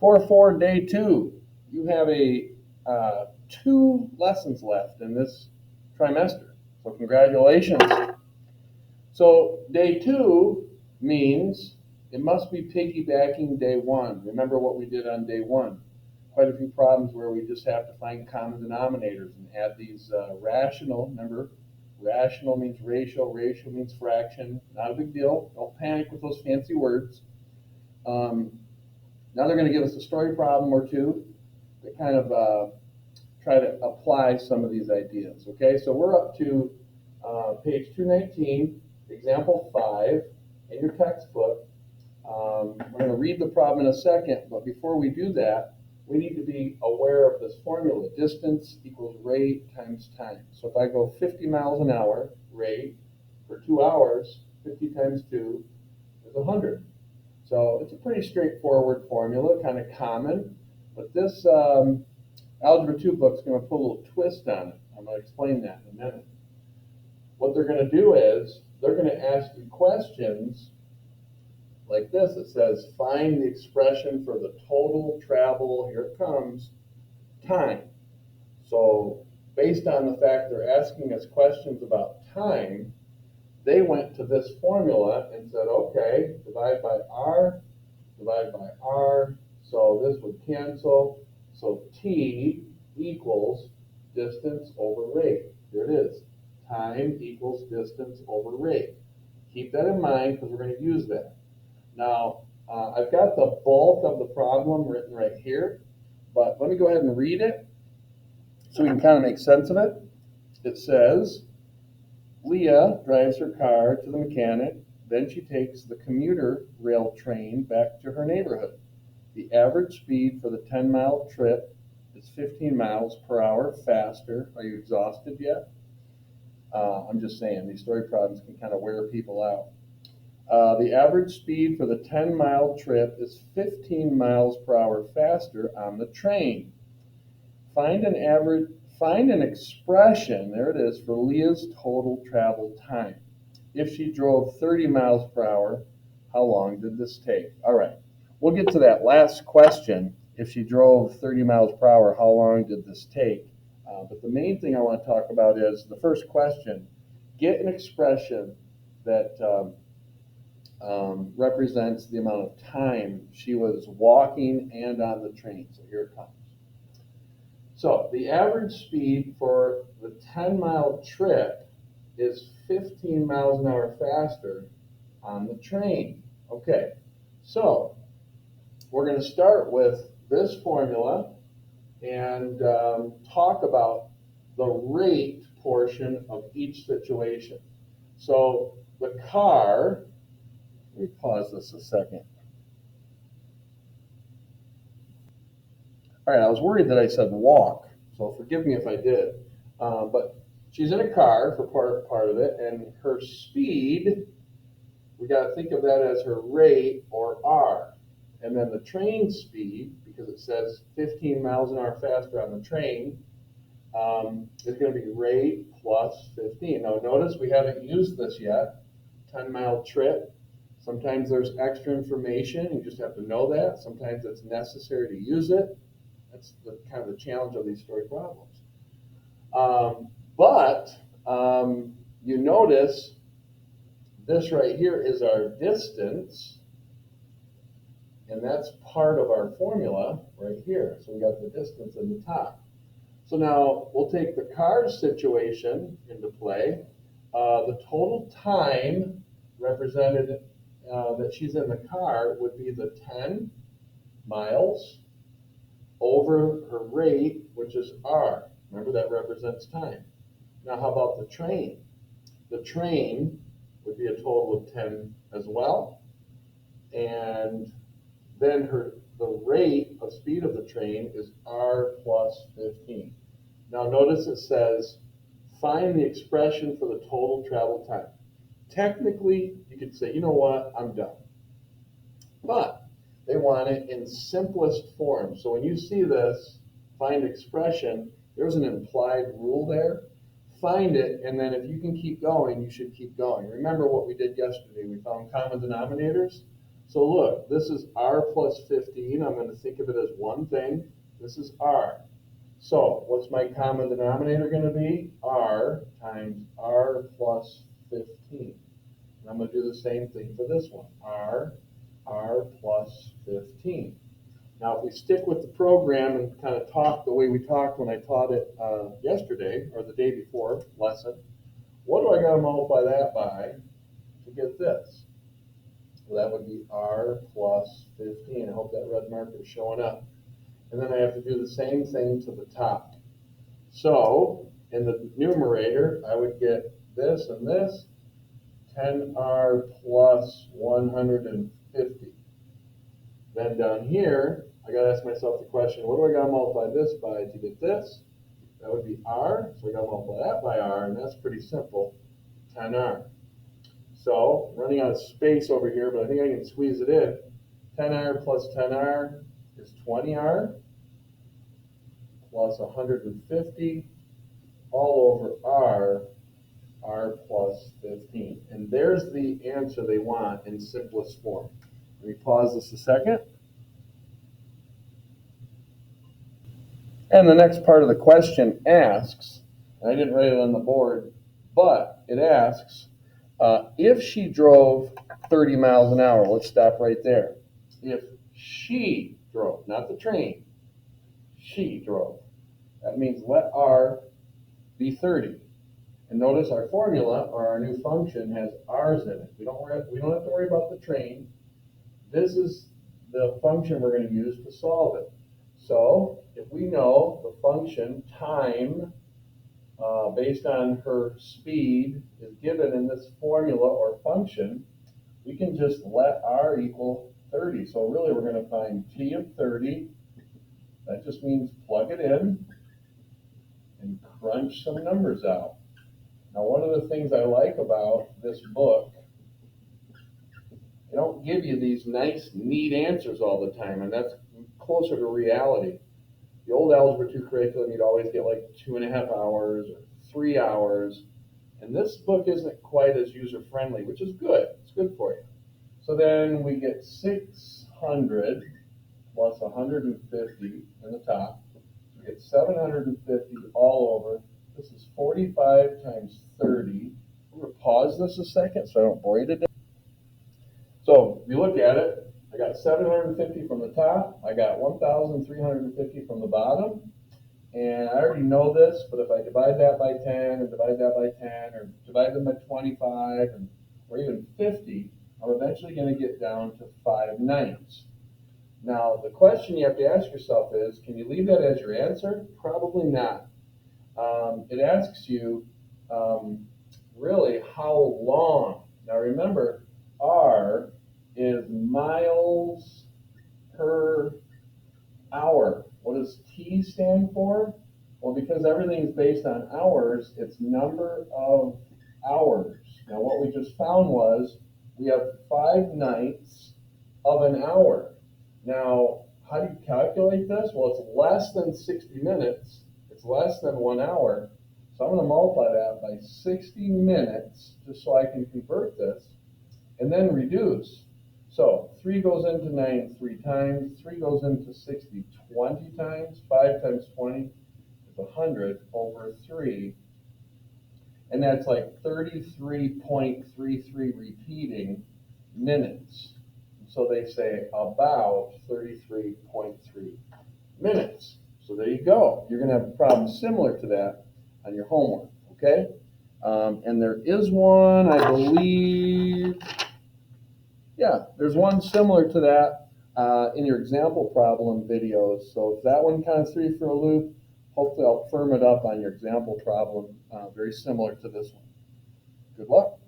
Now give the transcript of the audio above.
4-4, day 2. You have a 2 lessons left in this trimester. So congratulations. So day 2 means it must be piggybacking day 1. Remember what we did on day 1. Quite a few problems where we just have to find common denominators and add these rational. Remember, rational means ratio, ratio means fraction. Not a big deal. Don't panic with those fancy words. Now they're going to give us a story problem or two that kind of try to apply some of these ideas. Okay, so we're up to page 219, example 5 in your textbook. We're going to read the problem in a second, but before we do that, we need to be aware of this formula. Distance equals rate times time. So if I go 50 miles an hour, rate, for 2 hours, 50 times 2 is 100. So it's a pretty straightforward formula, kind of common, but this Algebra 2 book is going to put a little twist on it. I'm going to explain that in a minute. What they're going to do is they're going to ask you questions like this. It says, find the expression for the total travel, here it comes, time. So based on the fact they're asking us questions about time, they went to this formula and said, okay, divide by r, so this would cancel. So t equals distance over rate. Here it is. Time equals distance over rate. Keep that in mind because we're going to use that. Now, I've got the bulk of the problem written right here, but let me go ahead and read it so we can kind of make sense of it. It says, Leah drives her car to the mechanic, then she takes the commuter rail train back to her neighborhood. The average speed for the 10-mile trip is 15 miles per hour faster. Are you exhausted yet? I'm just saying, these story problems can kind of wear people out. The average speed for the 10-mile trip is 15 miles per hour faster on the train. Find an expression, there it is, for Leah's total travel time. If she drove 30 miles per hour, how long did this take? All right, we'll get to that last question. If she drove 30 miles per hour, how long did this take? But the main thing I want to talk about is the first question. Get an expression that represents the amount of time she was walking and on the train. So here it comes. So the average speed for the 10-mile trip is 15 miles an hour faster on the train. Okay, so we're going to start with this formula and talk about the rate portion of each situation. So the car, let me pause this a second. All right, I was worried that I said walk, so forgive me if I did. But she's in a car for part of it, and her speed, we got to think of that as her rate, or R. And then the train speed, because it says 15 miles an hour faster on the train, is going to be rate plus 15. Now notice we haven't used this yet. 10-mile trip. Sometimes there's extra information. You just have to know that. Sometimes it's necessary to use it. That's kind of the challenge of these story problems. But you notice this right here is our distance, and that's part of our formula right here. So we got the distance in the top. So now we'll take the car situation into play. The total time represented that she's in the car would be the 10 miles over her rate, which is R. Remember, that represents time. Now, how about the train? The train would be a total of 10 as well. And then the rate of speed of the train is R plus 15. Now, notice it says, find the expression for the total travel time. Technically, you could say, you know what, I'm done. But they want it in simplest form. So when you see this, find expression, there's an implied rule there. Find it, and then if you can keep going, you should keep going. Remember what we did yesterday. We found common denominators. So look, this is r plus 15. I'm going to think of it as one thing. This is r. So what's my common denominator going to be? R times r plus 15. And I'm going to do the same thing for this one. R plus 15. Now, if we stick with the program and kind of talk the way we talked when I taught it yesterday or the day before lesson, what do I got to multiply that by to get this? Well, that would be r plus 15. I hope that red marker is showing up. And then I have to do the same thing to the top. So in the numerator, I would get this and this, 10r plus 150. Then down here, I got to ask myself the question, what do I got to multiply this by to get this? That would be r, so I got to multiply that by r, and that's pretty simple, 10r. So, running out of space over here, but I think I can squeeze it in. 10r plus 10r is 20r plus 150 all over r plus 15. And there's the answer they want in simplest form. Let me pause this a second. And the next part of the question asks, and I didn't write it on the board, but it asks, if she drove 30 miles an hour, let's stop right there. If she drove, not the train, she drove. That means let r be 30. And notice our formula, or our new function, has r's in it. We don't have to worry about the train. This is the function we're going to use to solve it. So if we know the function time based on her speed is given in this formula or function, we can just let r equal 30. So really we're going to find t of 30. That just means plug it in and crunch some numbers out. Now one of the things I like about this book, they don't give you these nice, neat answers all the time, and that's closer to reality. The old Algebra 2 curriculum, you'd always get like 2.5 hours or 3 hours, and this book isn't quite as user-friendly, which is good. It's good for you. So then we get 600 plus 150 in the top. We get 750 all over. This is 45 times 30. I'm going to pause this a second so I don't bore you to death. So if you look at it, I got 750 from the top. I got 1,350 from the bottom. And I already know this, but if I divide that by 10 and divide that by 10 or divide them by 25 or even 50, I'm eventually going to get down to 5/9. Now, the question you have to ask yourself is, can you leave that as your answer? Probably not. It asks you, really, how long? Now, remember, r is miles per hour. What does T stand for? Well, because everything is based on hours, it's number of hours. Now, what we just found was we have 5/9 of an hour. Now, how do you calculate this? Well, it's less than 60 minutes. It's less than 1 hour. So I'm going to multiply that by 60 minutes just so I can convert this and then reduce. So 3 goes into 9 3 times, 3 goes into 60 20 times, 5 times 20 is 100 over 3. And that's like 33.33 repeating minutes. So they say about 33.3 minutes. So there you go. You're going to have a problem similar to that on your homework, okay? And there is one, I believe, yeah, there's one similar to that in your example problem videos. So if that one kind of threw you for a loop, hopefully I'll firm it up on your example problem very similar to this one. Good luck.